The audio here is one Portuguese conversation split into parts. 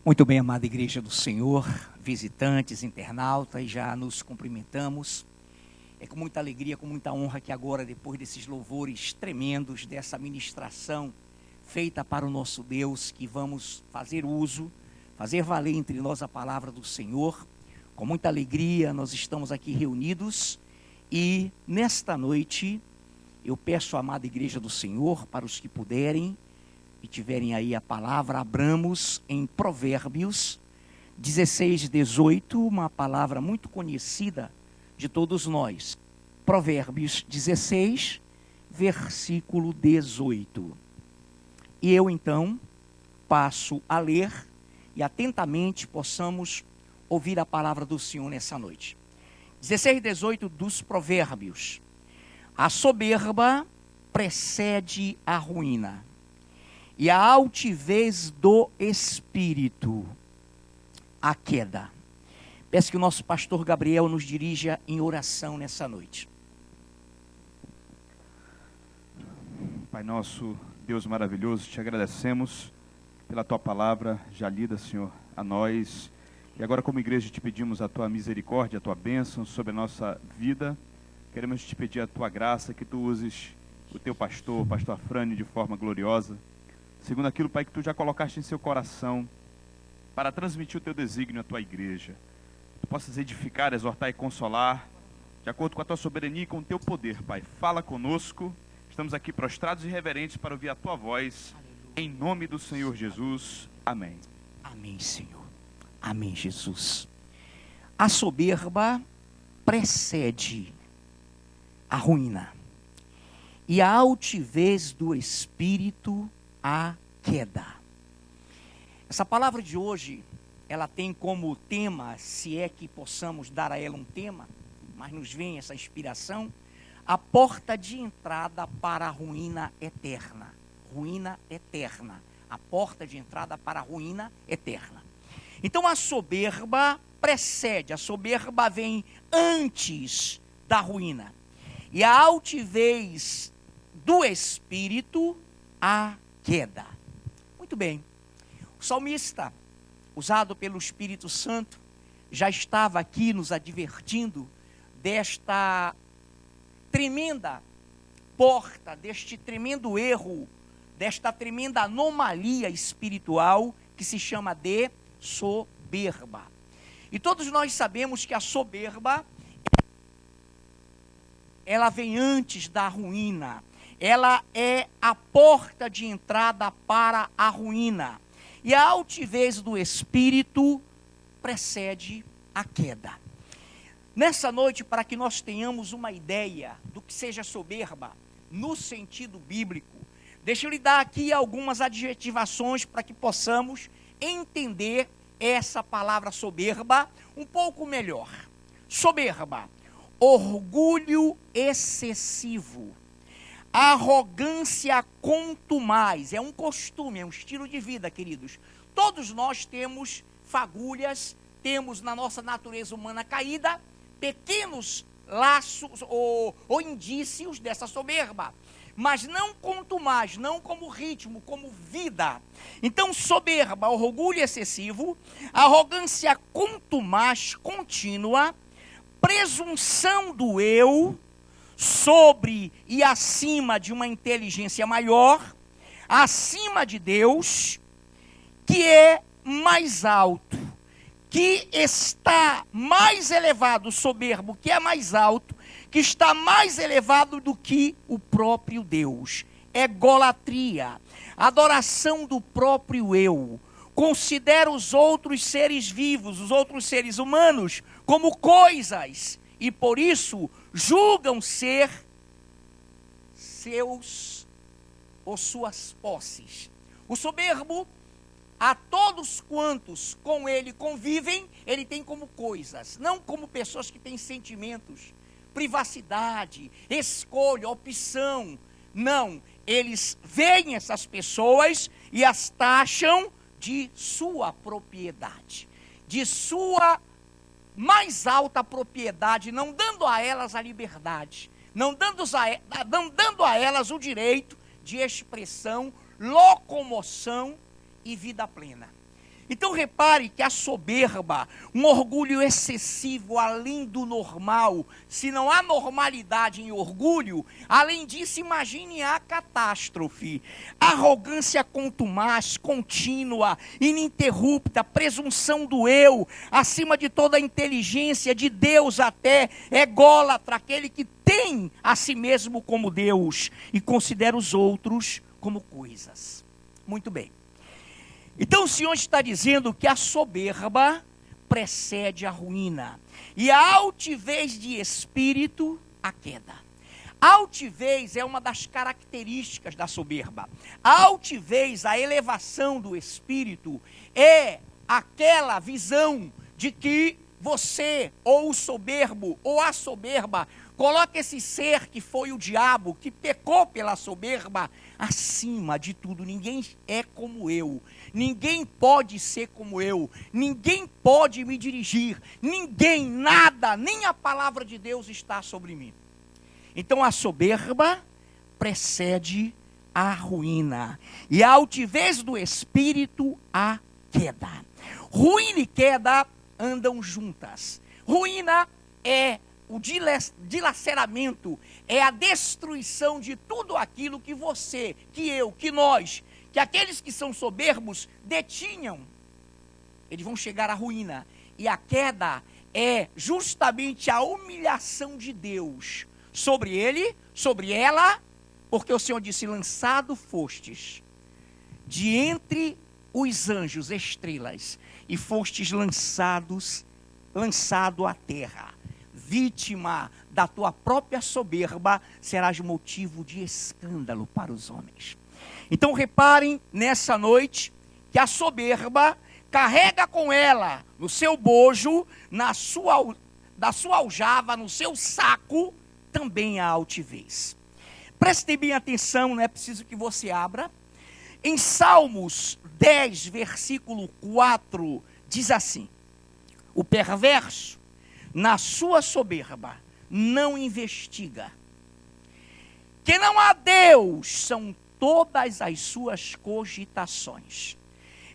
Muito bem, amada Igreja do Senhor, visitantes, internautas, já nos cumprimentamos. É com muita alegria, com muita honra que agora, depois desses louvores tremendos, dessa ministração feita para o nosso Deus, que vamos fazer uso, fazer valer entre nós a palavra do Senhor. Com muita alegria nós estamos aqui reunidos e nesta noite eu peço à amada Igreja do Senhor, para os que puderem e tiverem aí a palavra, abramos em Provérbios 16, 18, uma palavra muito conhecida de todos nós. Provérbios 16, versículo 18. E eu então passo a ler e atentamente possamos ouvir a palavra do Senhor nessa noite. 16, 18 dos Provérbios. A soberba precede a ruína, e a altivez do espírito, a queda. Peço que o nosso pastor Gabriel nos dirija em oração nessa noite. Pai nosso, Deus maravilhoso, te agradecemos pela tua palavra já lida, Senhor, a nós. E agora, como igreja, te pedimos a tua misericórdia, a tua bênção sobre a nossa vida. Queremos te pedir a tua graça, que tu uses o teu pastor, o pastor Afrânio, de forma gloriosa, segundo aquilo, Pai, que tu já colocaste em seu coração, para transmitir o teu desígnio à tua igreja. Tu possas edificar, exortar e consolar, de acordo com a tua soberania e com o teu poder, Pai. Fala conosco, estamos aqui prostrados e reverentes para ouvir a tua voz, em nome do Senhor Jesus. Amém. Amém, Senhor. Amém, Jesus. A soberba precede a ruína, e a altivez do espírito, a queda. Essa palavra de hoje, ela tem como tema, se é que possamos dar a ela um tema, mas nos vem essa inspiração, a porta de entrada para a ruína eterna. Ruína eterna. A porta de entrada para a ruína eterna. Então a soberba precede, a soberba vem antes da ruína. E a altivez do espírito, a queda. Muito bem. O salmista, usado pelo Espírito Santo, já estava aqui nos advertindo desta tremenda porta, deste tremendo erro, desta tremenda anomalia espiritual que se chama de soberba. E todos nós sabemos que a soberba, ela vem antes da ruína. Ela é a porta de entrada para a ruína. E a altivez do espírito precede a queda. Nessa noite, para que nós tenhamos uma ideia do que seja soberba, no sentido bíblico, deixa eu lhe dar aqui algumas adjetivações para que possamos entender essa palavra soberba um pouco melhor. Soberba, orgulho excessivo. Arrogância contumaz, é um costume, é um estilo de vida, queridos. Todos nós temos fagulhas, temos na nossa natureza humana caída, pequenos laços ou indícios dessa soberba. Mas não contumaz, não como ritmo, como vida. Então soberba, orgulho excessivo, arrogância contumaz, contínua, presunção do eu, sobre e acima de uma inteligência maior, acima de Deus, que é mais alto, que está mais elevado, soberbo, que é mais alto, que está mais elevado do que o próprio Deus. Egolatria, adoração do próprio eu. Considera os outros seres vivos, os outros seres humanos, como coisas, e por isso julgam ser seus ou suas posses. O soberbo, a todos quantos com ele convivem, ele tem como coisas, não como pessoas que têm sentimentos, privacidade, escolha, opção. Não, eles veem essas pessoas e as taxam de sua propriedade, de sua mais alta propriedade, não dando a elas a liberdade, não dando a elas o direito de expressão, locomoção e vida plena. Então repare que a soberba, um orgulho excessivo além do normal, se não há normalidade em orgulho, além disso imagine a catástrofe. Arrogância contumaz, contínua, ininterrupta, presunção do eu, acima de toda a inteligência de Deus até, ególatra, aquele que tem a si mesmo como Deus e considera os outros como coisas. Muito bem. Então o Senhor está dizendo que a soberba precede a ruína e a altivez de espírito, a queda. A altivez é uma das características da soberba. A altivez, a elevação do espírito, é aquela visão de que você, ou o soberbo, ou a soberba, coloca esse ser que foi o diabo, que pecou pela soberba, acima de tudo. Ninguém é como eu, ninguém pode ser como eu, ninguém pode me dirigir, ninguém, nada, nem a palavra de Deus está sobre mim. Então a soberba precede a ruína, e a altivez do espírito, a queda. Ruína e queda andam juntas. Ruína é o dilaceramento, é a destruição de tudo aquilo que você, que eu, que nós, que aqueles que são soberbos detinham. Eles vão chegar à ruína. E a queda é justamente a humilhação de Deus sobre ele, sobre ela, porque o Senhor disse: lançado fostes de entre os anjos, estrelas, e fostes lançado à terra. Vítima da tua própria soberba, serás motivo de escândalo para os homens. Então reparem nessa noite que a soberba carrega com ela, no seu bojo, da sua aljava, no seu saco, também a altivez. Preste bem atenção, não é preciso que você abra. Em Salmos 10, versículo 4, diz assim: o perverso, na sua soberba, não investiga. Que não há Deus, são todas as suas cogitações.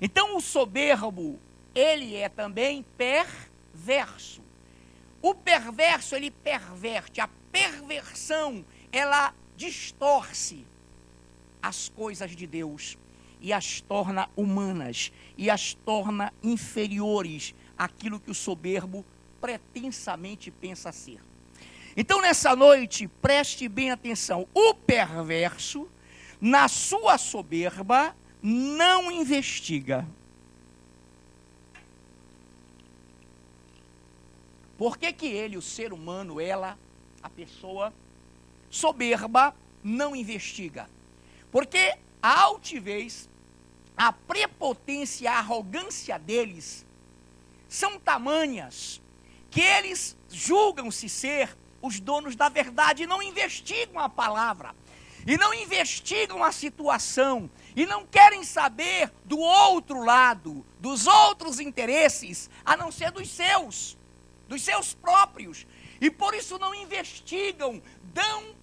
Então o soberbo, ele é também perverso. O perverso, ele perverte. A perversão, ela distorce as coisas de Deus e as torna humanas e as torna inferiores àquilo que o soberbo pretensamente pensa ser. Então nessa noite, preste bem atenção. O perverso, na sua soberba, não investiga. Por que que ele, o ser humano, ela, a pessoa soberba, não investiga? Porque a altivez, a prepotência, a arrogância deles são tamanhas que eles julgam-se ser os donos da verdade e não investigam a palavra, e não investigam a situação, e não querem saber do outro lado, dos outros interesses, a não ser dos seus próprios, e por isso não investigam, dão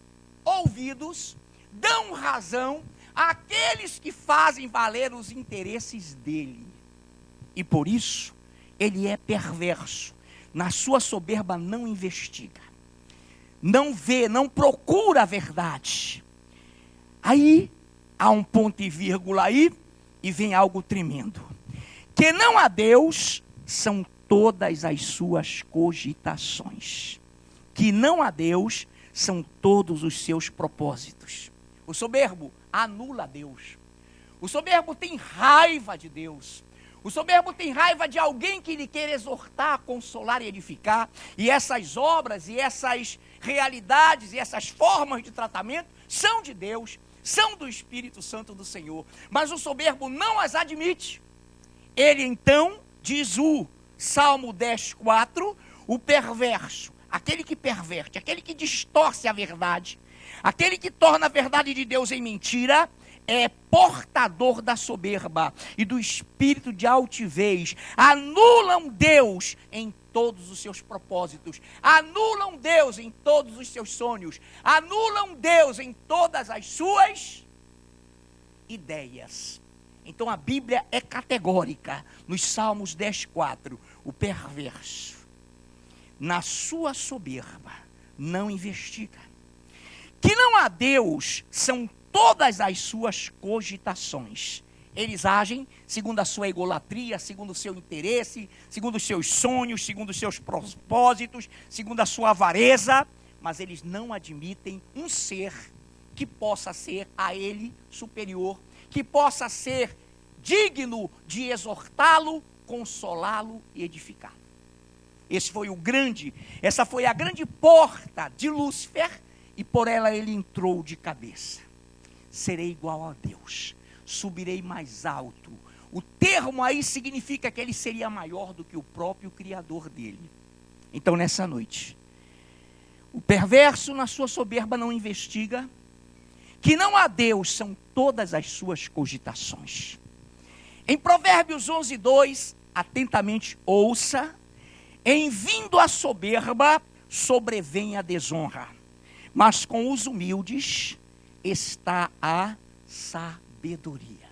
ouvidos, dão razão àqueles que fazem valer os interesses dele, e por isso ele é perverso. Na sua soberba não investiga, não vê, não procura a verdade. Aí há um ponto e vírgula aí, e vem algo tremendo. Que não há Deus, são todas as suas cogitações. Que não há Deus, são todos os seus propósitos. O soberbo anula Deus. O soberbo tem raiva de Deus. O soberbo tem raiva de alguém que lhe quer exortar, consolar e edificar. E essas obras, e essas realidades, e essas formas de tratamento são de Deus, são do Espírito Santo do Senhor. Mas o soberbo não as admite. Ele então, diz o Salmo 10, 4, o perverso, aquele que perverte, aquele que distorce a verdade, aquele que torna a verdade de Deus em mentira, é portador da soberba e do espírito de altivez. Anulam Deus em todos os seus propósitos, anulam Deus em todos os seus sonhos, anulam Deus em todas as suas ideias. Então a Bíblia é categórica. Nos Salmos 10:4, o perverso, na sua soberba, não investiga. Que não há Deus são todas as suas cogitações. Eles agem segundo a sua egolatria, segundo o seu interesse, segundo os seus sonhos, segundo os seus propósitos, segundo a sua avareza, mas eles não admitem um ser que possa ser a ele superior, que possa ser digno de exortá-lo, consolá-lo e edificá-lo. Essa foi a grande porta de Lúcifer, e por ela ele entrou de cabeça. Serei igual a Deus, subirei mais alto. O termo aí significa que ele seria maior do que o próprio Criador dele. Então nessa noite, o perverso na sua soberba não investiga. Que não há Deus são todas as suas cogitações. Em Provérbios 11:2, atentamente ouça: em vindo a soberba, sobrevém a desonra, mas com os humildes está a sabedoria.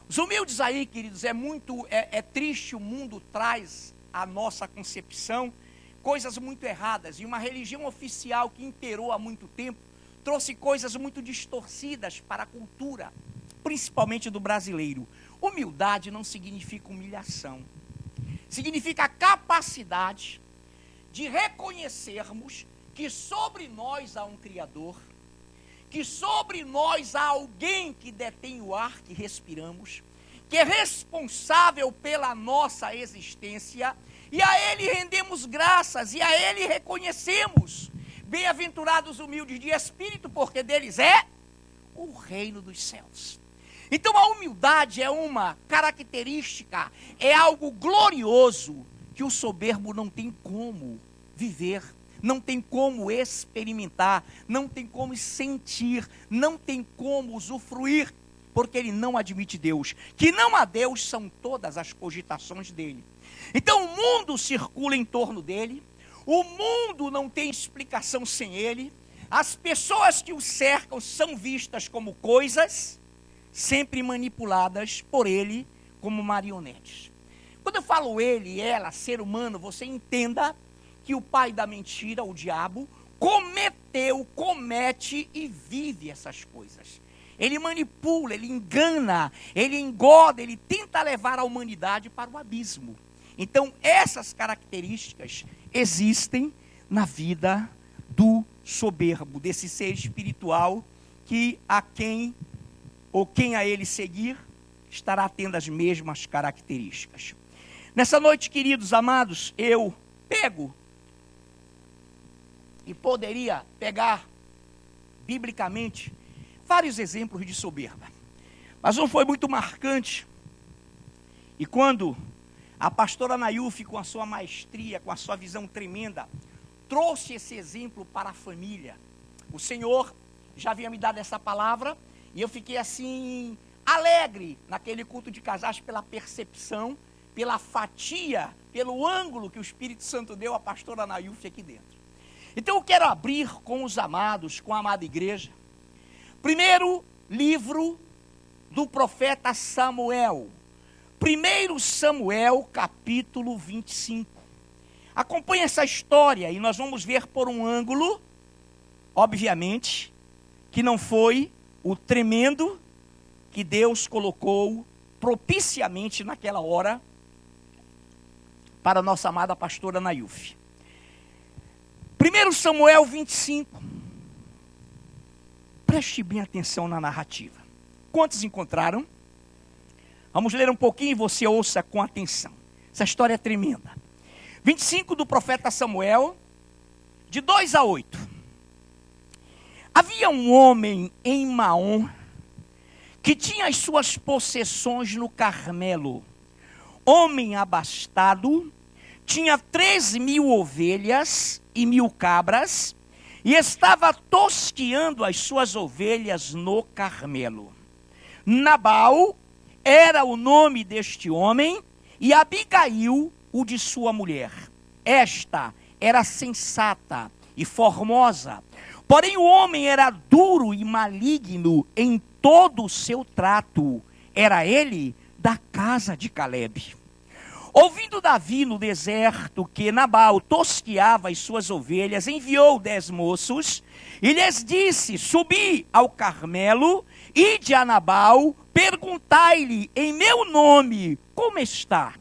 Os humildes aí, queridos, é triste, o mundo traz à nossa concepção coisas muito erradas, e uma religião oficial que imperou há muito tempo, trouxe coisas muito distorcidas para a cultura, principalmente do brasileiro. Humildade não significa humilhação. Significa a capacidade de reconhecermos que sobre nós há um Criador, que sobre nós há alguém que detém o ar que respiramos, que é responsável pela nossa existência, e a Ele rendemos graças, e a Ele reconhecemos. Bem-aventurados humildes de espírito, porque deles é o reino dos céus. Então a humildade é uma característica, é algo glorioso que o soberbo não tem como viver, não tem como experimentar, não tem como sentir, não tem como usufruir, porque ele não admite Deus. Que não há Deus são todas as cogitações dele. Então o mundo circula em torno dele, o mundo não tem explicação sem ele, as pessoas que o cercam são vistas como coisas, sempre manipuladas por ele como marionetes. Quando eu falo ele, ela, ser humano, você entenda que o pai da mentira, o diabo, comete e vive essas coisas. Ele manipula, ele engana, ele engoda, ele tenta levar a humanidade para o abismo. Então essas características existem na vida do soberbo, desse ser espiritual que quem a ele seguir estará tendo as mesmas características. Nessa noite, queridos amados, eu pego e poderia pegar biblicamente vários exemplos de soberba, mas um foi muito marcante. E quando a pastora Nayuf, com a sua maestria, com a sua visão tremenda, trouxe esse exemplo para a família, o Senhor já havia me dado essa palavra, e eu fiquei assim, alegre naquele culto de casais pela percepção, pela fatia, pelo ângulo que o Espírito Santo deu à pastora Nayuf aqui dentro. Então eu quero abrir com os amados, com a amada igreja, primeiro livro do profeta Samuel, 1 Samuel capítulo 25. Acompanhe essa história e nós vamos ver por um ângulo, obviamente, que não foi o tremendo que Deus colocou propiciamente naquela hora para a nossa amada pastora Nayuf. 1 Samuel 25. Preste bem atenção na narrativa. Quantos encontraram? Vamos ler um pouquinho e você ouça com atenção. Essa história é tremenda. 25 do profeta Samuel, de 2 a 8. Havia um homem em Maom que tinha as suas possessões no Carmelo. Homem abastado, tinha 3.000 ovelhas e 1.000 cabras, e estava tosqueando as suas ovelhas no Carmelo. Nabal era o nome deste homem, e Abigail o de sua mulher. Esta era sensata e formosa, porém o homem era duro e maligno em todo o seu trato. era ele da casa de Calebe. Ouvindo Davi no deserto que Nabal tosqueava as suas ovelhas, enviou 10 moços e lhes disse: subi ao Carmelo, ide a Nabal, perguntai-lhe em meu nome como está.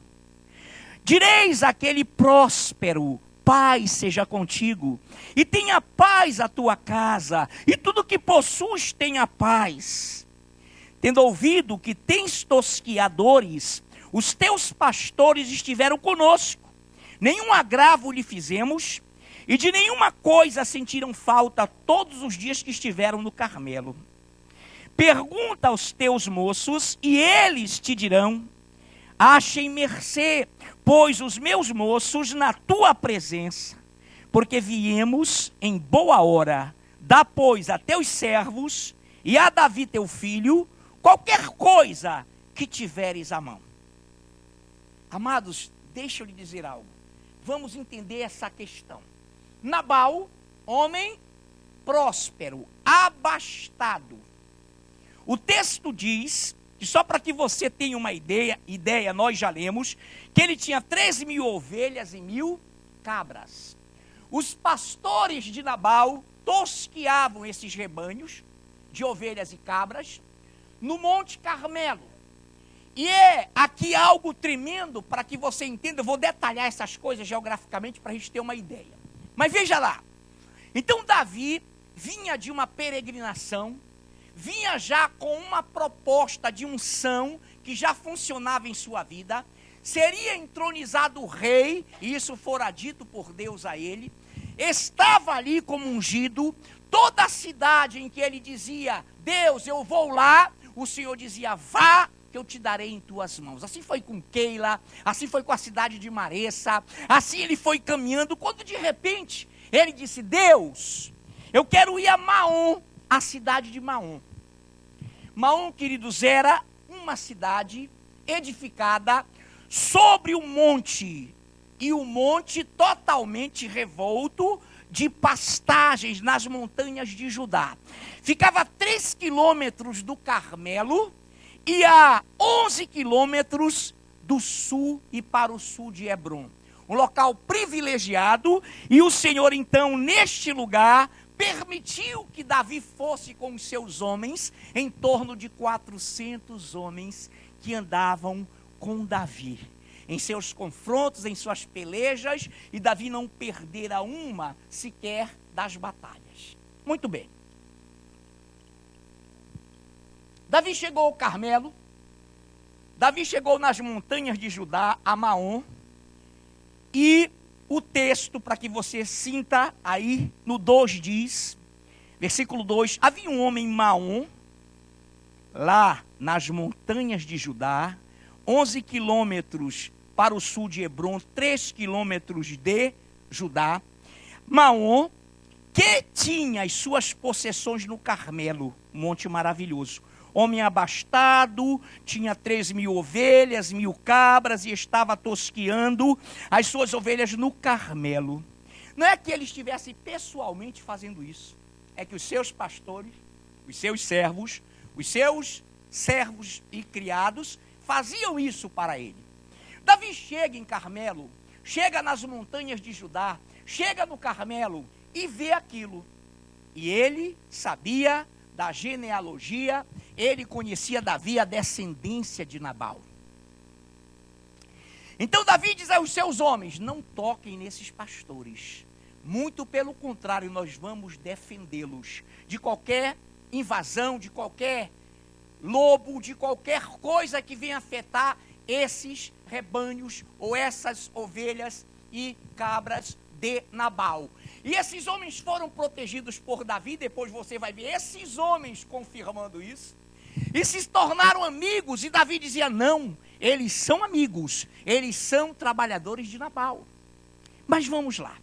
Direis àquele próspero: paz seja contigo, e tenha paz a tua casa, e tudo que possuis tenha paz. Tendo ouvido que tens tosquiadores, os teus pastores estiveram conosco, nenhum agravo lhe fizemos, e de nenhuma coisa sentiram falta todos os dias que estiveram no Carmelo. Pergunta aos teus moços, e eles te dirão: achem mercê, pois os meus moços na tua presença, porque viemos em boa hora. Dá, pois, a teus servos e a Davi teu filho qualquer coisa que tiveres à mão. Amados, deixa eu lhe dizer algo. Vamos entender essa questão. Nabal, homem próspero, abastado. O texto diz, que só para que você tenha uma ideia, nós já lemos, que ele tinha 3.000 ovelhas e 1.000 cabras. Os pastores de Nabal tosqueavam esses rebanhos de ovelhas e cabras no Monte Carmelo. E é aqui algo tremendo para que você entenda. Eu vou detalhar essas coisas geograficamente para a gente ter uma ideia. Mas veja lá. Então Davi vinha de uma peregrinação, vinha já com uma proposta de unção que já funcionava em sua vida. Seria entronizado rei, e isso fora dito por Deus a ele. Estava ali como ungido. Toda a cidade em que ele dizia: Deus, eu vou lá, o Senhor dizia: vá, que eu te darei em tuas mãos. Assim foi com Keila, assim foi com a cidade de Maressa, assim ele foi caminhando, quando de repente ele disse: Deus, eu quero ir a Maom, a cidade de Maom. Maom, queridos, era uma cidade edificada sobre o monte, e o monte totalmente revolto de pastagens nas montanhas de Judá. Ficava a 3 quilômetros do Carmelo, e a 11 quilômetros do sul e para o sul de Hebrom. Um local privilegiado, e o Senhor então neste lugar permitiu que Davi fosse com os seus homens, em torno de 400 homens que andavam com Davi, em seus confrontos, em suas pelejas, e Davi não perdera uma sequer das batalhas. Muito bem. Davi chegou ao Carmelo, Davi chegou nas montanhas de Judá, a Maom, e o texto, para que você sinta aí, no 2 diz, versículo 2, havia um homem em Maom, lá nas montanhas de Judá, 11 quilômetros para o sul de Hebrom, 3 quilômetros de Judá, Maom, que tinha as suas possessões no Carmelo, monte maravilhoso. Homem abastado, tinha 3.000 ovelhas, 1.000 cabras, e estava tosqueando as suas ovelhas no Carmelo. Não é que ele estivesse pessoalmente fazendo isso, é que os seus pastores, os seus servos e criados faziam isso para ele. Davi chega em Carmelo, chega nas montanhas de Judá, chega no Carmelo e vê aquilo. E ele sabia da genealogia, ele conhecia Davi, a descendência de Nabal. Então Davi diz aos seus homens: não toquem nesses pastores. Muito pelo contrário, nós vamos defendê-los de qualquer invasão, de qualquer lobo, de qualquer coisa que venha afetar esses rebanhos ou essas ovelhas e cabras de Nabal. E esses homens foram protegidos por Davi. Depois você vai ver esses homens confirmando isso, e se tornaram amigos. E Davi dizia: não, eles são amigos, eles são trabalhadores de Nabal. Mas vamos lá.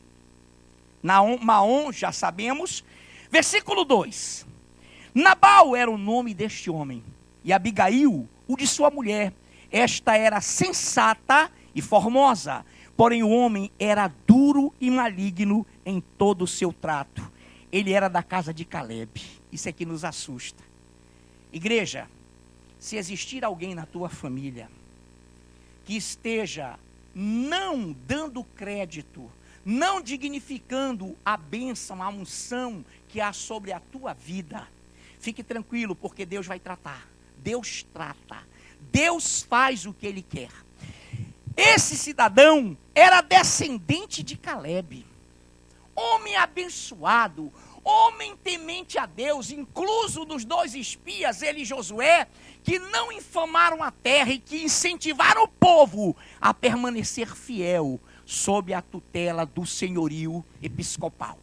Maom, já sabemos. Versículo 2. Nabal era o nome deste homem, e Abigail, o de sua mulher. Esta era sensata e formosa, porém o homem era duro e maligno em todo o seu trato. Ele era da casa de Calebe. Isso é que nos assusta. Igreja, Se existir alguém na tua família que esteja não dando crédito, não dignificando a bênção, a unção que há sobre a tua vida, fique tranquilo, porque Deus vai tratar. Deus trata. Deus faz o que Ele quer. Esse cidadão era descendente de Calebe. Homem abençoado, homem temente a Deus, incluso dos 2 espias, ele e Josué, que não infamaram a terra e que incentivaram o povo a permanecer fiel sob a tutela do senhorio episcopal.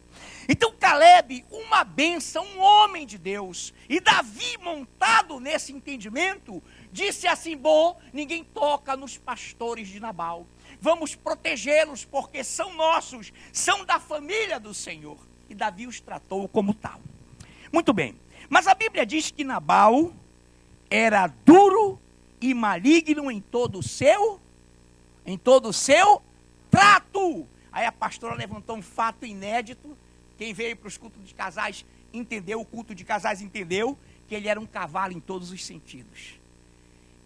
Então Calebe, uma bênção, um homem de Deus, e Davi, montado nesse entendimento, disse assim: bom, ninguém toca nos pastores de Nabal, vamos protegê-los porque são nossos, são da família do Senhor. E Davi os tratou como tal. Muito bem, mas a Bíblia diz que Nabal era duro e maligno em todo o seu trato. Aí a pastora levantou um fato inédito. Quem veio para os cultos de casais entendeu, o culto de casais entendeu que ele era um cavalo em todos os sentidos.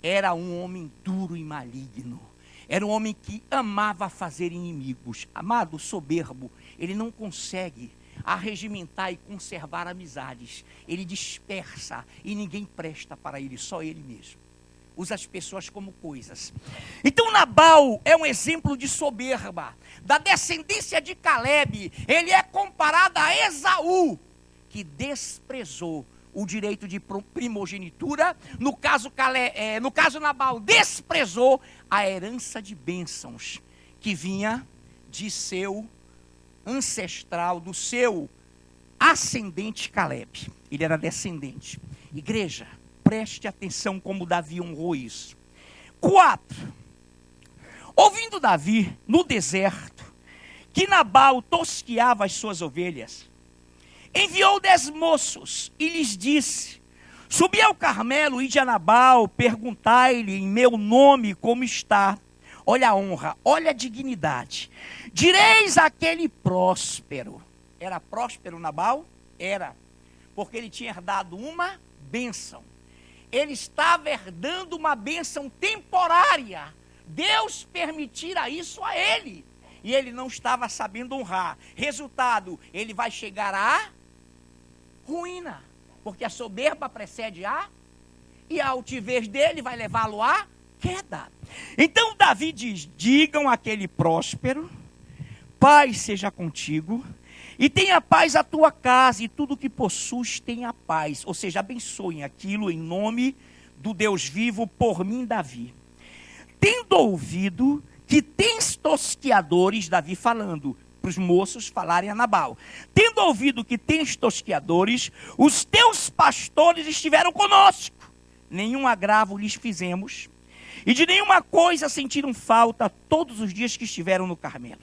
Era um homem duro e maligno. Era um homem que amava fazer inimigos. Amado, soberbo, ele não consegue arregimentar e conservar amizades. Ele dispersa e ninguém presta para ele, só ele mesmo. Usa as pessoas como coisas. Então Nabal é um exemplo de soberba. Da descendência de Calebe, ele é comparado a Esaú, que desprezou o direito de primogenitura. No caso Nabal desprezou a herança de bênçãos que vinha de seu ancestral, do seu ascendente Calebe. Ele era descendente. Igreja, preste atenção como Davi honrou isso. 4. Ouvindo Davi no deserto que Nabal tosqueava as suas ovelhas, enviou 10 moços e lhes disse: subi ao Carmelo, ide a Nabal, perguntai-lhe em meu nome como está. Olha a honra, olha a dignidade. Direis àquele próspero. Era próspero Nabal? Era, porque ele tinha herdado uma bênção. Ele estava herdando uma bênção temporária. Deus permitira isso a ele. E ele não estava sabendo honrar. Resultado, ele vai chegar à ruína. Porque a soberba precede e a altivez dele vai levá-lo à queda. Então Davi diz: digam àquele próspero, paz seja contigo, e tenha paz a tua casa, e tudo que possuis tenha paz. Ou seja, abençoem aquilo em nome do Deus vivo por mim, Davi. Tendo ouvido que tens tosqueadores, Davi falando para os moços falarem a Nabal. Tendo ouvido que tens tosqueadores, os teus pastores estiveram conosco. Nenhum agravo lhes fizemos, e de nenhuma coisa sentiram falta todos os dias que estiveram no Carmelo.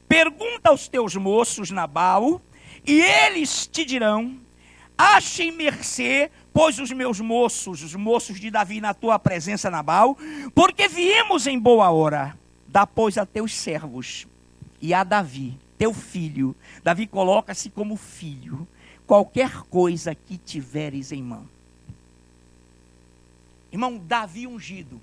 Pergunta aos teus moços, Nabal, e eles te dirão: achem mercê, pois os meus moços, os moços de Davi, na tua presença, Nabal, porque viemos em boa hora. Dá, pois, a teus servos e a Davi, teu filho. Davi coloca-se como filho, qualquer coisa que tiveres em mão. Irmão, Davi ungido.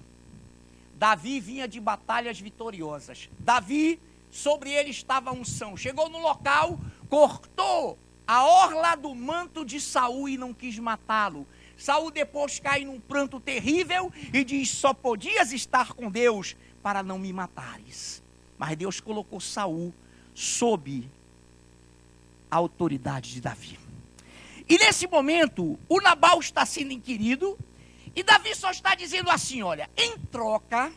Davi vinha de batalhas vitoriosas. Davi, sobre ele estava a unção. Chegou no local, cortou a orla do manto de Saul e não quis matá-lo. Saul depois cai num pranto terrível e diz: só podias estar com Deus para não me matares. Mas Deus colocou Saul sob a autoridade de Davi. E nesse momento, o Nabal está sendo inquirido, e Davi só está dizendo assim: olha, em troca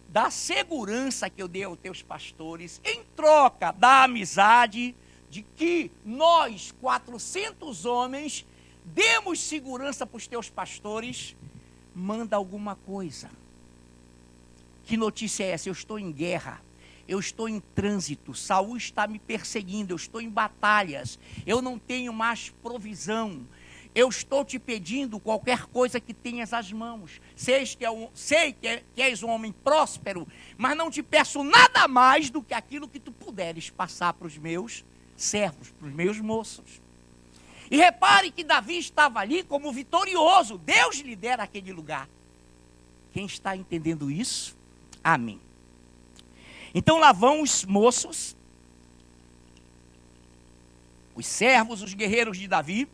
da segurança que eu dei aos teus pastores, em troca da amizade, de que nós, 400 homens, demos segurança para os teus pastores, manda alguma coisa. Que notícia é essa? Eu estou em guerra, eu estou em trânsito, Saul está me perseguindo, eu estou em batalhas, eu não tenho mais provisão. Eu estou te pedindo qualquer coisa que tenhas às mãos. Sei que és um homem próspero, mas não te peço nada mais do que aquilo que tu puderes passar para os meus servos, para os meus moços. E repare que Davi estava ali como vitorioso. Deus lhe dera aquele lugar. Quem está entendendo isso? Amém. Então lá vão os moços, os servos, os guerreiros de Davi,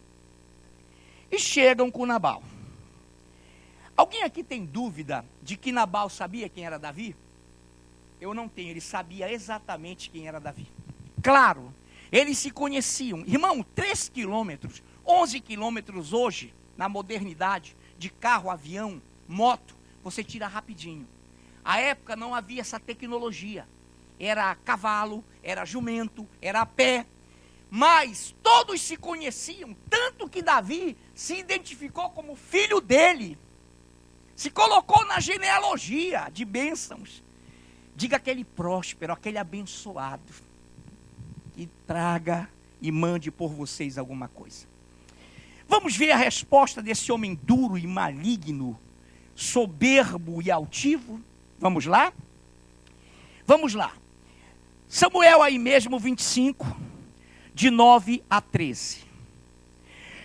e chegam com Nabal. Alguém aqui tem dúvida de que Nabal sabia quem era Davi? Eu não tenho, ele sabia exatamente quem era Davi. Claro, eles se conheciam. Irmão, 3 quilômetros, 11 quilômetros hoje, na modernidade, de carro, avião, moto, você tira rapidinho. À época não havia essa tecnologia. Era cavalo, era jumento, era a pé. Mas todos se conheciam, tanto que Davi se identificou como filho dele. Se colocou na genealogia de bênçãos. Diga aquele próspero, aquele abençoado, que traga e mande por vocês alguma coisa. Vamos ver a resposta desse homem duro e maligno, soberbo e altivo? Vamos lá? Vamos lá. Samuel aí mesmo, 25, de 9 a 13.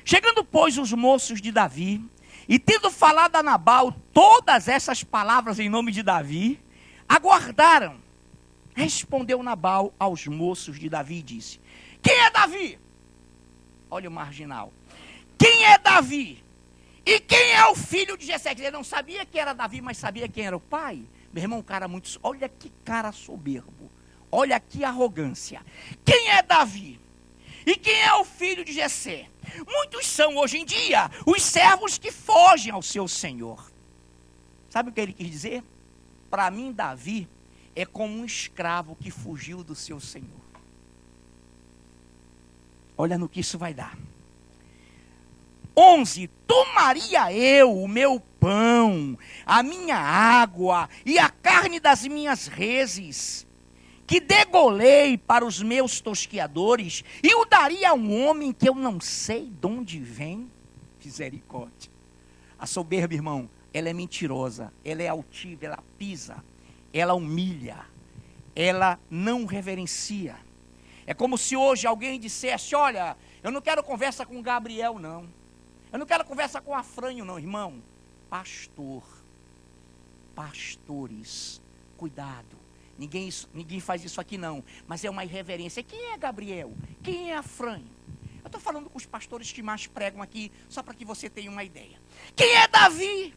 Chegando, pois, os moços de Davi, e tendo falado a Nabal todas essas palavras em nome de Davi, aguardaram. Respondeu Nabal aos moços de Davi e disse: quem é Davi? Olha o marginal. Quem é Davi? E quem é o filho de Jessé? Ele não sabia quem era Davi, mas sabia quem era o pai. Meu irmão, um cara muito... Olha que cara soberbo. Olha que arrogância. Quem é Davi? E quem é o filho de Jessé? Muitos são hoje em dia os servos que fogem ao seu senhor. Sabe o que ele quis dizer? Para mim, Davi é como um escravo que fugiu do seu senhor. Olha no que isso vai dar. 11. Tomaria eu o meu pão, a minha água e a carne das minhas reses, que degolei para os meus tosquiadores, e o daria a um homem que eu não sei de onde vem? Misericórdia. A soberba, irmão, ela é mentirosa, ela é altiva, ela pisa, ela humilha, ela não reverencia. É como se hoje alguém dissesse: olha, eu não quero conversa com Gabriel, não. Eu não quero conversa com Afrânio, não, irmão. Pastor, pastores, cuidado. Ninguém faz isso aqui, não. Mas é uma irreverência. Quem é Gabriel? Quem é Afrânio? Eu estou falando com os pastores que mais pregam aqui, só para que você tenha uma ideia. Quem é Davi?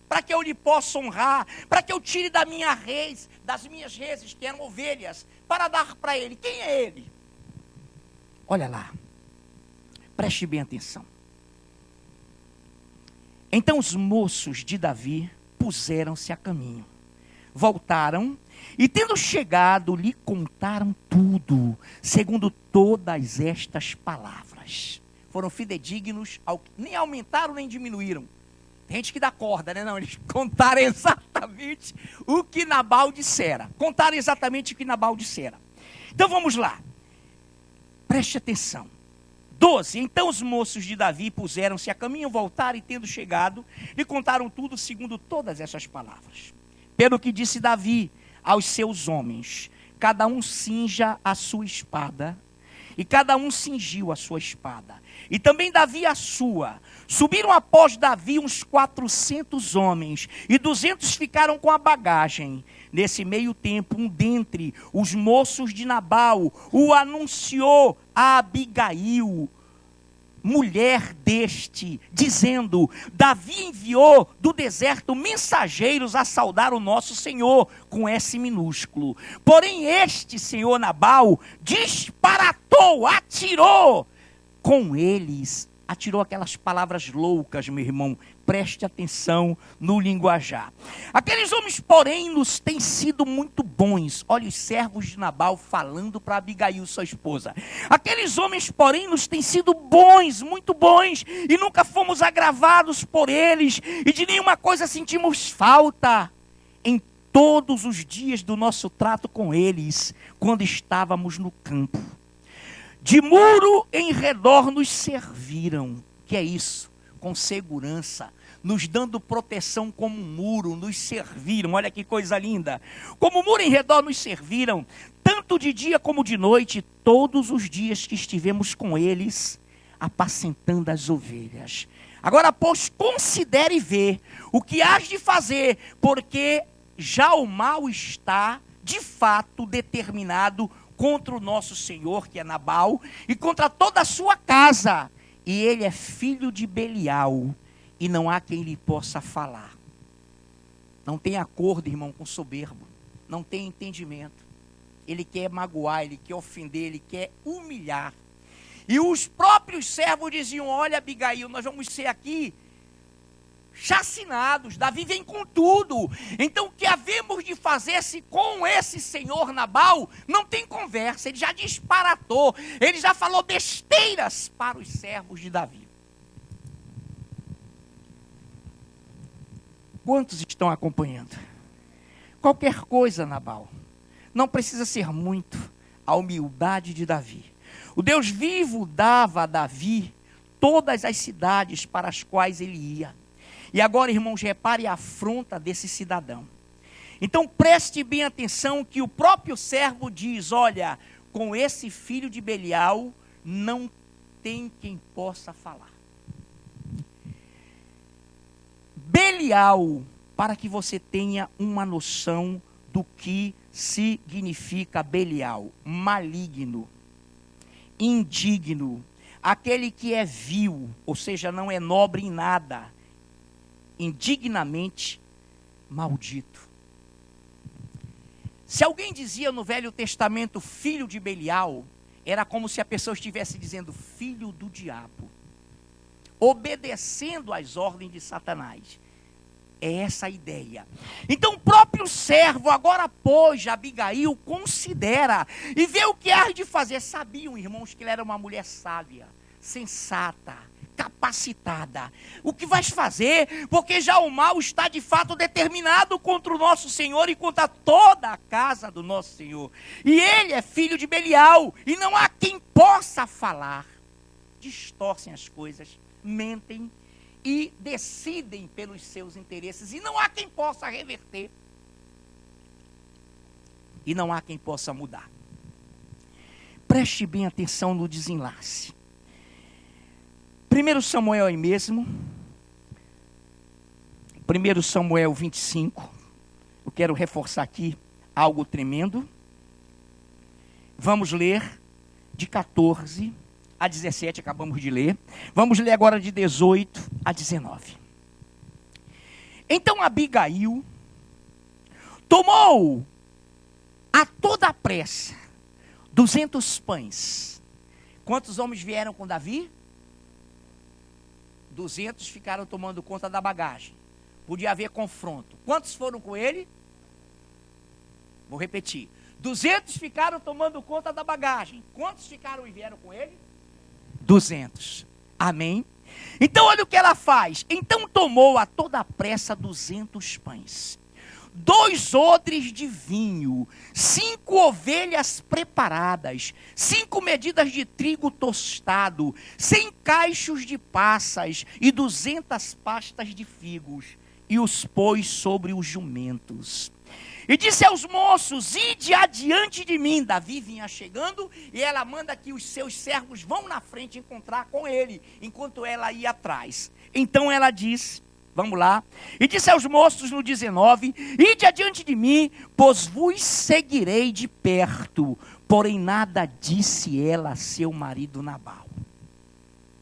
Para que eu lhe possa honrar, para que eu tire das minhas reses, que eram ovelhas, para dar para ele. Quem é ele? Olha lá, preste bem atenção. Então os moços de Davi puseram-se a caminho, voltaram e, tendo chegado, lhe contaram tudo, segundo todas estas palavras. Foram fidedignos, nem aumentaram nem diminuíram. Tem gente que dá corda, né? Não, eles contaram exatamente o que Nabal dissera. Contaram exatamente o que Nabal dissera. Então vamos lá. Preste atenção. 12. Então os moços de Davi puseram-se a caminho, voltaram e, tendo chegado, lhe contaram tudo segundo todas essas palavras. Pelo que disse Davi aos seus homens: cada um cinja a sua espada. E cada um cingiu a sua espada. E também Davi a sua. Subiram após Davi uns 400 homens, e 200 ficaram com a bagagem. Nesse meio tempo, um dentre os moços de Nabal o anunciou a Abigail, mulher deste, dizendo: Davi enviou do deserto mensageiros a saudar o nosso Senhor, com S minúsculo. Porém este senhor Nabal disparatou, atirou com eles. Atirou aquelas palavras loucas, meu irmão. Preste atenção no linguajar. Aqueles homens, porém, nos têm sido muito bons. Olha os servos de Nabal falando para Abigail, sua esposa. Aqueles homens, porém, nos têm sido bons, muito bons, e nunca fomos agravados por eles, e de nenhuma coisa sentimos falta em todos os dias do nosso trato com eles, quando estávamos no campo. De muro em redor nos serviram. Que é isso? Com segurança, nos dando proteção como um muro, nos serviram. Olha que coisa linda. Como muro em redor nos serviram, tanto de dia como de noite, todos os dias que estivemos com eles. apacentando as ovelhas. Agora, pois, considere e vê o que hás de fazer, porque já o mal está, de fato, determinado contra o nosso senhor, que é Nabal, e contra toda a sua casa. E ele é filho de Belial, e não há quem lhe possa falar. Não tem acordo, irmão, com soberbo. Não tem entendimento. Ele quer magoar, ele quer ofender, ele quer humilhar. E os próprios servos diziam: olha, Abigail, nós vamos ser aqui chacinados. Davi vem com tudo. Então o que havemos de fazer se com esse senhor Nabal não tem conversa? Ele já disparatou, ele já falou besteiras para os servos de Davi. Quantos estão acompanhando? Qualquer coisa, Nabal, não precisa ser muito a humildade de Davi. O Deus vivo dava a Davi todas as cidades para as quais ele ia. E agora, irmãos, repare a afronta desse cidadão. Então preste bem atenção que o próprio servo diz: olha, com esse filho de Belial não tem quem possa falar. Belial, para que você tenha uma noção do que significa Belial: maligno, indigno, aquele que é vil, ou seja, não é nobre em nada, indignamente maldito. Se alguém dizia no Velho Testamento filho de Belial, era como se a pessoa estivesse dizendo filho do diabo, obedecendo às ordens de Satanás. É essa a ideia. Então o próprio servo, agora pois, Abigail, considera e vê o que há de fazer. Sabiam, irmãos, que ela era uma mulher sábia, sensata, capacitada. O que vais fazer? Porque já o mal está de fato determinado contra o nosso Senhor e contra toda a casa do nosso Senhor. E ele é filho de Belial, e não há quem possa falar. Distorcem as coisas, mentem e decidem pelos seus interesses, e não há quem possa reverter. E não há quem possa mudar. Preste bem atenção no desenlace. 1 Samuel aí mesmo, 1 Samuel 25, eu quero reforçar aqui algo tremendo. Vamos ler de 14 a 17, acabamos de ler. Vamos ler agora de 18 a 19. Então Abigail tomou a toda a pressa 200 pães. Quantos homens vieram com Davi? 200 ficaram tomando conta da bagagem. Podia haver confronto. Quantos foram com ele? Vou repetir. 200 ficaram tomando conta da bagagem. Quantos ficaram e vieram com ele? 200. Amém? Então olha o que ela faz. Então tomou a toda a pressa 200 pães, 2 odres de vinho, 5 ovelhas preparadas, 5 medidas de trigo tostado, 100 cachos de passas e 200 pastas de figos, e os pôs sobre os jumentos. E disse aos moços: ide adiante de mim. Davi vinha chegando e ela manda que os seus servos vão na frente encontrar com ele, enquanto ela ia atrás. Então ela diz, vamos lá, e disse aos moços no 19: ide adiante de mim, pois vos seguirei de perto. Porém nada disse ela a seu marido Nabal.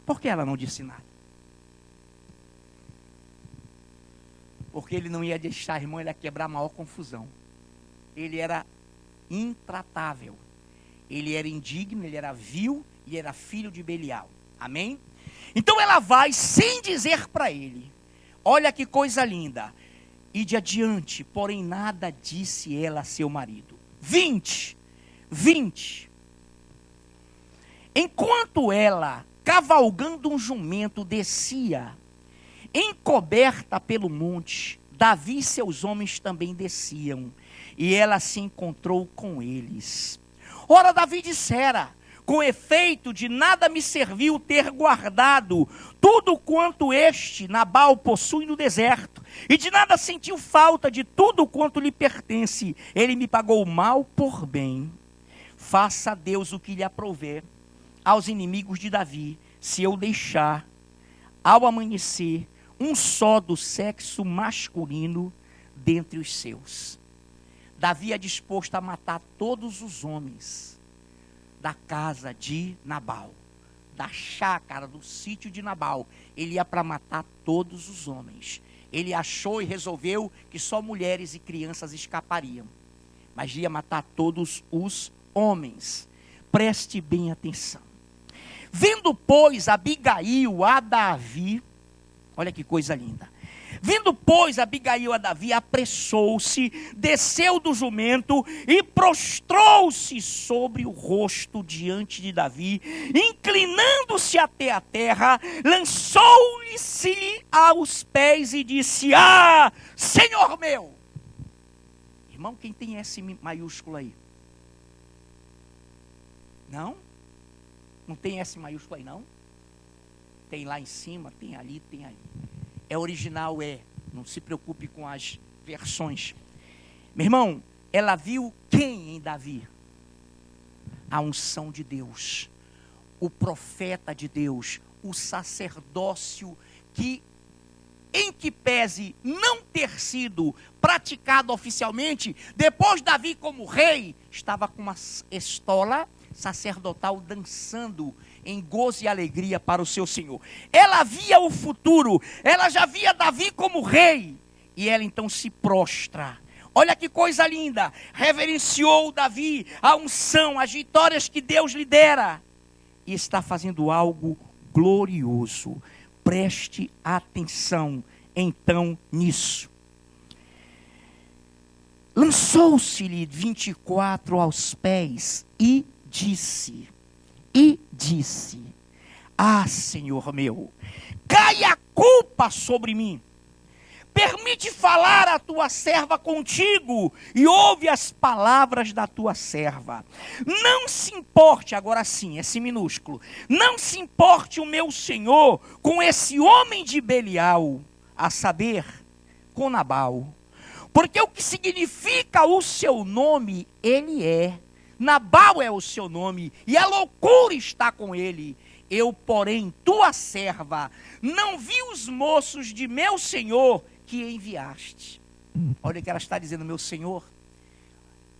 Por que ela não disse nada? Porque ele não ia deixar, irmão, ele ia quebrar a maior confusão. Ele era intratável. Ele era indigno, ele era vil e era filho de Belial. Amém? Então ela vai sem dizer para ele. Olha que coisa linda. Ide adiante, porém nada disse ela a seu marido. 20. Enquanto ela, cavalgando um jumento, descia, encoberta pelo monte, Davi e seus homens também desciam, e ela se encontrou com eles. Ora, Davi dissera: com efeito, de nada me serviu ter guardado tudo quanto este Nabal possui no deserto, e de nada sentiu falta de tudo quanto lhe pertence. Ele me pagou mal por bem. Faça Deus o que lhe aprouver aos inimigos de Davi, se eu deixar, ao amanhecer, um só do sexo masculino dentre os seus. Davi é disposto a matar todos os homens da casa de Nabal, da chácara, do sítio de Nabal. Ele ia para matar todos os homens. Ele achou e resolveu que só mulheres e crianças escapariam, mas ia matar todos os homens. Preste bem atenção. Vendo, pois, Abigail a Davi, olha que coisa linda. Vendo, pois, Abigail a Davi, apressou-se, desceu do jumento e prostrou-se sobre o rosto diante de Davi, inclinando-se até a terra, lançou-lhe-se aos pés e disse: Ah, Senhor meu! Irmão, quem tem S maiúsculo aí? Não? Não tem S maiúsculo aí, não? Tem lá em cima, tem ali, tem ali. É original, não se preocupe com as versões. Meu irmão, ela viu quem em Davi? A unção de Deus, o profeta de Deus, o sacerdócio em que pese não ter sido praticado oficialmente, depois Davi como rei, estava com uma estola sacerdotal dançando em gozo e alegria para o seu Senhor. Ela via o futuro, ela já via Davi como rei, e ela então se prostra. Olha que coisa linda, reverenciou Davi, a unção, as vitórias que Deus lhe dera, e está fazendo algo glorioso. Preste atenção então nisso. Lançou-se-lhe 24 aos pés e disse: Ah, Senhor meu, cai a culpa sobre mim. Permite falar a tua serva contigo e ouve as palavras da tua serva. Não se importe, agora sim, esse minúsculo, não se importe o meu senhor com esse homem de Belial, a saber, com Nabal. Porque o que significa o seu nome, ele é. Nabal é o seu nome, e a loucura está com ele. Eu, porém, tua serva, não vi os moços de meu senhor que enviaste. Olha o que ela está dizendo: meu Senhor,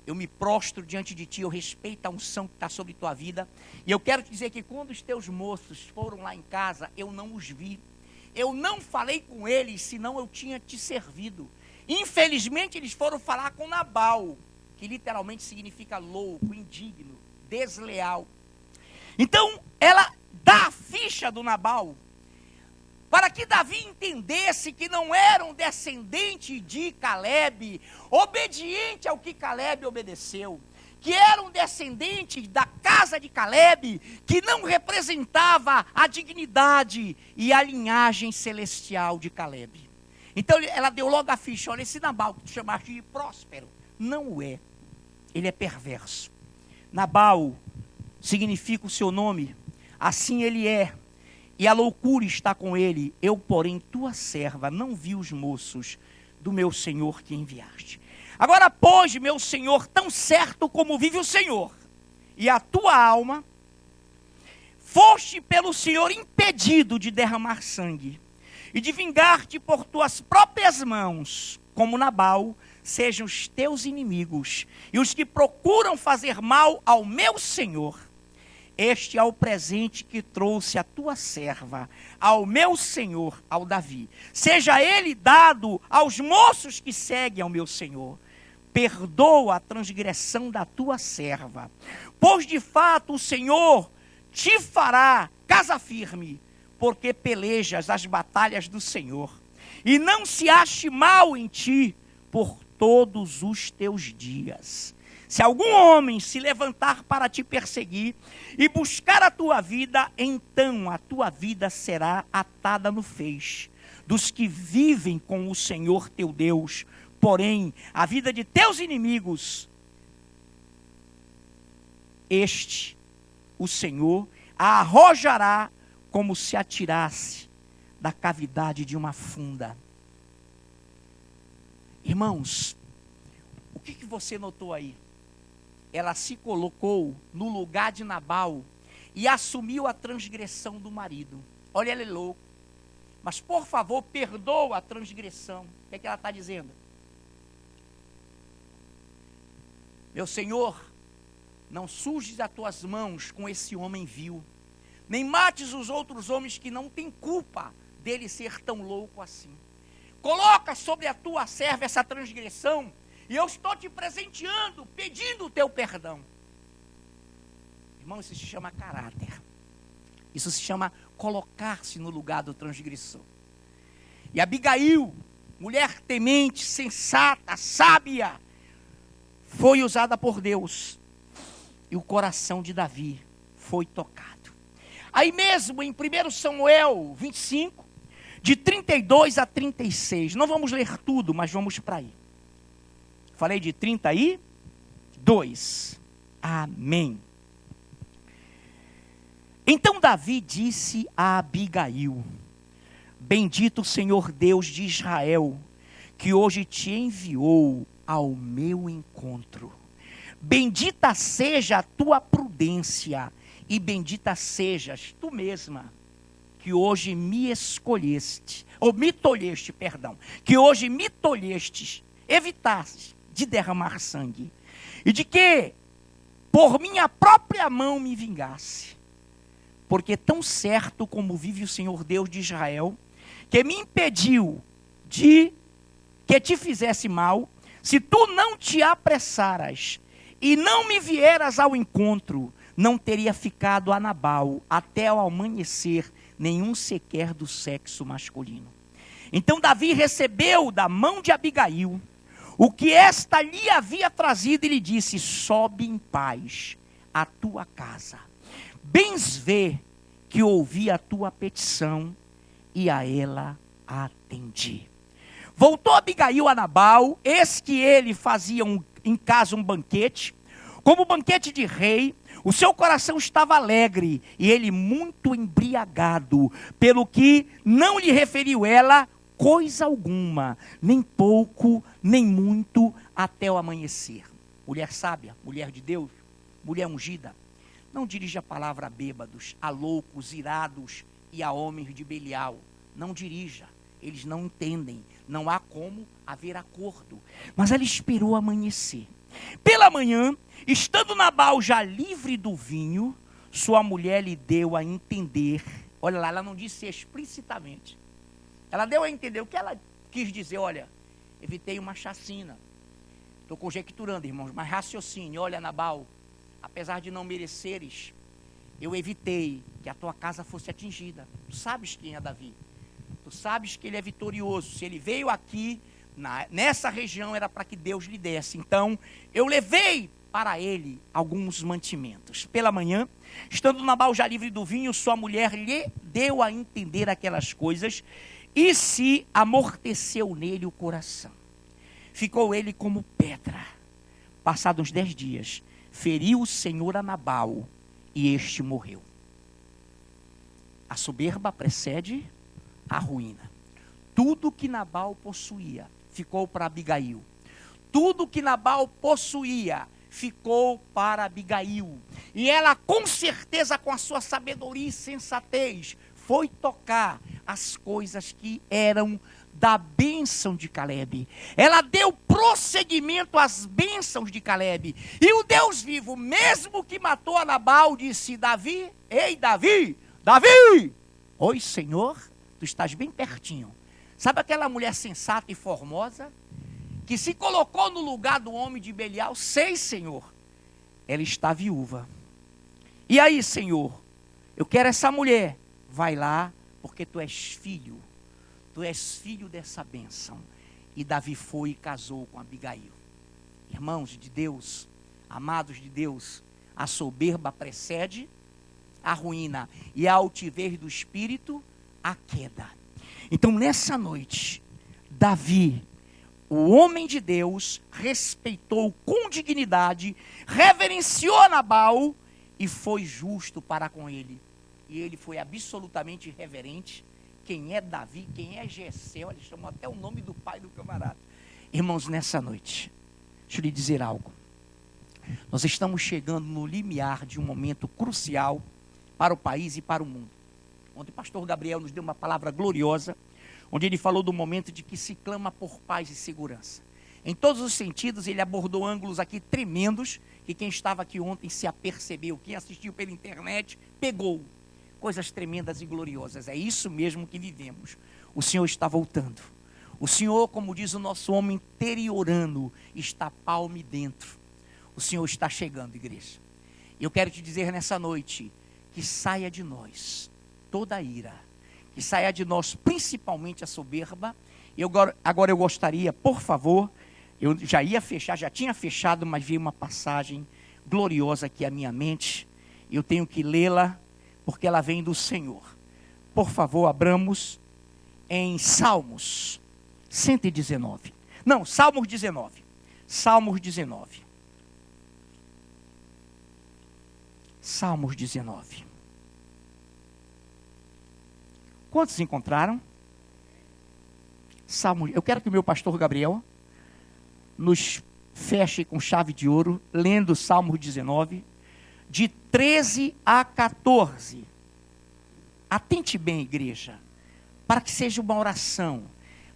eu me prostro diante de ti, eu respeito a unção que está sobre tua vida, e eu quero te dizer que quando os teus moços foram lá em casa, eu não os vi, eu não falei com eles, senão eu tinha te servido. Infelizmente eles foram falar com Nabal, que literalmente significa louco, indigno, desleal. Então ela dá a ficha do Nabal, para que Davi entendesse que não era um descendente de Caleb, obediente ao que Caleb obedeceu, que era um descendente da casa de Caleb, que não representava a dignidade e a linhagem celestial de Caleb. Então ela deu logo a ficha: olha, esse Nabal que tu chamaste de próspero, não o é, ele é perverso. Nabal significa o seu nome, assim ele é, e a loucura está com ele. Eu, porém, tua serva, não vi os moços do meu senhor que enviaste. Agora, pois, meu senhor, tão certo como vive o Senhor, e a tua alma, foste pelo Senhor impedido de derramar sangue, e de vingar-te por tuas próprias mãos, como Nabal, sejam os teus inimigos, e os que procuram fazer mal ao meu senhor. Este é o presente que trouxe a tua serva, ao meu senhor, ao Davi. Seja ele dado aos moços que seguem ao meu senhor. Perdoa a transgressão da tua serva, pois de fato o Senhor te fará casa firme, porque pelejas as batalhas do Senhor, e não se ache mal em ti por todos os teus dias. Se algum homem se levantar para te perseguir e buscar a tua vida, então a tua vida será atada no feixe dos que vivem com o Senhor teu Deus. Porém, a vida de teus inimigos, o Senhor, a arrojará como se atirasse da cavidade de uma funda. Irmãos, o que você notou aí? Ela se colocou no lugar de Nabal, e assumiu a transgressão do marido. Olha, ele é louco. Mas, por favor, perdoa a transgressão. O que ela está dizendo? Meu Senhor, não sujes as tuas mãos com esse homem vil, nem mates os outros homens que não têm culpa dele ser tão louco assim. Coloca sobre a tua serva essa transgressão, e eu estou te presenteando, pedindo o teu perdão. Irmão, isso se chama caráter. Isso se chama colocar-se no lugar do transgressor. E Abigail, mulher temente, sensata, sábia, foi usada por Deus. E o coração de Davi foi tocado. Aí mesmo em 1 Samuel 25, de 32 a 36. Não vamos ler tudo, mas vamos para aí. Falei de 32. Amém. Então Davi disse a Abigail: bendito o Senhor Deus de Israel, que hoje te enviou ao meu encontro. Bendita seja a tua prudência, e bendita sejas tu mesma, que hoje me escolheste, ou me tolheste, perdão, que hoje me tolhestes, evitastes de derramar sangue, e de que por minha própria mão me vingasse. Porque tão certo como vive o Senhor Deus de Israel, que me impediu de que te fizesse mal, se tu não te apressaras e não me vieras ao encontro, não teria ficado a Nabal até ao amanhecer nenhum sequer do sexo masculino. Então Davi recebeu da mão de Abigail o que esta lhe havia trazido e lhe disse: sobe em paz à tua casa. Bens vê que ouvi a tua petição e a ela atendi. Voltou Abigail a Nabal, eis que ele fazia em casa um banquete, como banquete de rei. O seu coração estava alegre e ele muito embriagado, pelo que não lhe referiu ela coisa alguma, nem pouco, nem muito, até o amanhecer. Mulher sábia, mulher de Deus, mulher ungida, não dirige a palavra a bêbados, a loucos, irados e a homens de Belial. Não dirija, eles não entendem, não há como haver acordo. Mas ela esperou amanhecer. Pela manhã, estando Nabal já livre do vinho, sua mulher lhe deu a entender. Olha lá, ela não disse explicitamente. Ela deu a entender o que ela quis dizer. Olha, evitei uma chacina. Estou conjecturando, irmãos, mas raciocine. Olha, Nabal, apesar de não mereceres, eu evitei que a tua casa fosse atingida. Tu sabes quem é Davi. Tu sabes que ele é vitorioso. Se ele veio aqui, nessa região, era para que Deus lhe desse. Então, eu levei para ele alguns mantimentos. Pela manhã, estando Nabal já livre do vinho, sua mulher lhe deu a entender aquelas coisas e se amorteceu nele o coração. Ficou ele como pedra. Passados uns 10 dias, feriu o Senhor a Nabal e este morreu. A soberba precede a ruína. Tudo que Nabal possuía ficou para Abigail. Tudo que Nabal possuía ficou para Abigail. E ela, com certeza, com a sua sabedoria e sensatez, foi tocar as coisas que eram da bênção de Caleb. Ela deu prosseguimento às bênçãos de Caleb. E o Deus vivo, mesmo que matou a Nabal, disse: Davi, ei Davi, Davi! Oi, Senhor, tu estás bem pertinho. Sabe aquela mulher sensata e formosa, que se colocou no lugar do homem de Belial? Sei, Senhor, ela está viúva. E aí, Senhor, eu quero essa mulher. Vai lá, porque tu és filho dessa bênção. E Davi foi e casou com Abigail. Irmãos de Deus, amados de Deus, a soberba precede a ruína, e a altivez do espírito, a queda. Então, nessa noite, Davi, o homem de Deus, respeitou com dignidade, reverenciou Nabal e foi justo para com ele. E ele foi absolutamente reverente. Quem é Davi, quem é Jessé, ele chamou até o nome do pai do camarada. Irmãos, nessa noite, deixa eu lhe dizer algo. Nós estamos chegando no limiar de um momento crucial para o país e para o mundo. Ontem o pastor Gabriel nos deu uma palavra gloriosa, onde ele falou do momento de que se clama por paz e segurança. Em todos os sentidos, ele abordou ângulos aqui tremendos, que quem estava aqui ontem se apercebeu, quem assistiu pela internet, pegou. Coisas tremendas e gloriosas, é isso mesmo que vivemos. O Senhor está voltando. O Senhor, como diz o nosso homem interiorano, está palme dentro. O Senhor está chegando, igreja. E eu quero te dizer nessa noite, que saia de nós toda a ira, que saia de nós principalmente a soberba. Agora eu gostaria, por favor, eu já ia fechar, já tinha fechado, mas veio uma passagem gloriosa aqui à minha mente. Eu tenho que lê-la, porque ela vem do Senhor. Por favor, abramos em Salmos 119. Não, Salmos 19. Salmos 19. Salmos 19. Quantos encontraram? Salmos. Eu quero que o meu pastor Gabriel nos feche com chave de ouro, lendo Salmos 19, de 13 a 14. Atente bem, igreja, para que seja uma oração,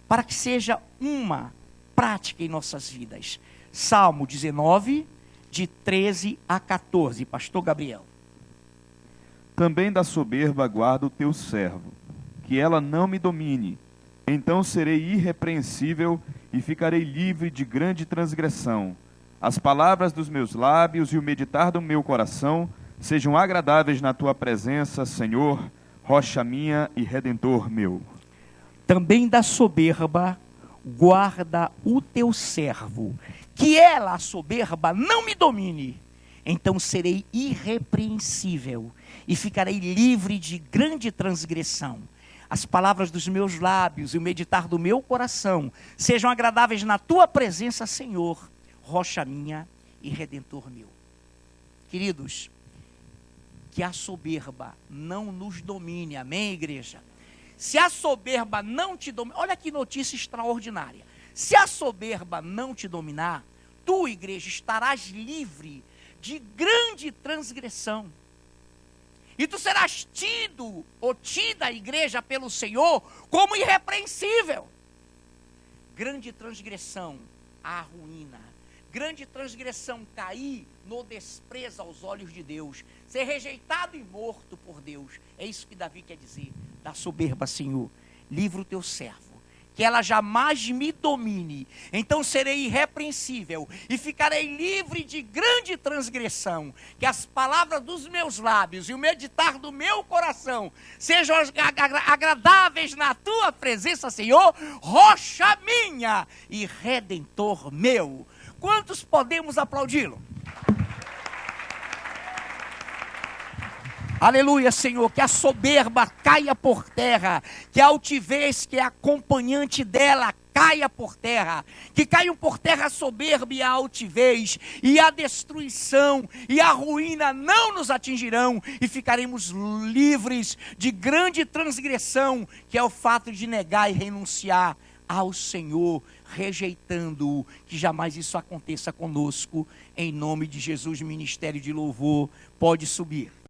para que seja uma prática em nossas vidas. Salmo 19, de 13 a 14, pastor Gabriel. Também da soberba guarda o teu servo, que ela não me domine. Então serei irrepreensível e ficarei livre de grande transgressão. As palavras dos meus lábios e o meditar do meu coração sejam agradáveis na tua presença, Senhor, rocha minha e redentor meu. Também da soberba guarda o teu servo, que ela, a soberba, não me domine. Então serei irrepreensível e ficarei livre de grande transgressão. As palavras dos meus lábios e o meditar do meu coração sejam agradáveis na tua presença, Senhor, rocha minha e redentor meu. Queridos, que a soberba não nos domine, amém, igreja? Se a soberba não te dominar, olha que notícia extraordinária. Se a soberba não te dominar, tu, igreja, estarás livre de grande transgressão. E tu serás tido ou tida, igreja, pelo Senhor como irrepreensível. Grande transgressão, a ruína. Grande transgressão, cair no desprezo aos olhos de Deus. Ser rejeitado e morto por Deus. É isso que Davi quer dizer. Da soberba, Senhor, livra o teu servo, que ela jamais me domine. Então serei irrepreensível e ficarei livre de grande transgressão. Que as palavras dos meus lábios e o meditar do meu coração sejam agradáveis na tua presença, Senhor, rocha minha e redentor meu. Quantos podemos aplaudi-lo? Aleluia, Senhor, que a soberba caia por terra, que a altivez que é acompanhante dela caia por terra, que caiam por terra a soberba e a altivez, e a destruição e a ruína não nos atingirão, e ficaremos livres de grande transgressão, que é o fato de negar e renunciar ao Senhor, rejeitando-o. Que jamais isso aconteça conosco, em nome de Jesus. Ministério de Louvor pode subir.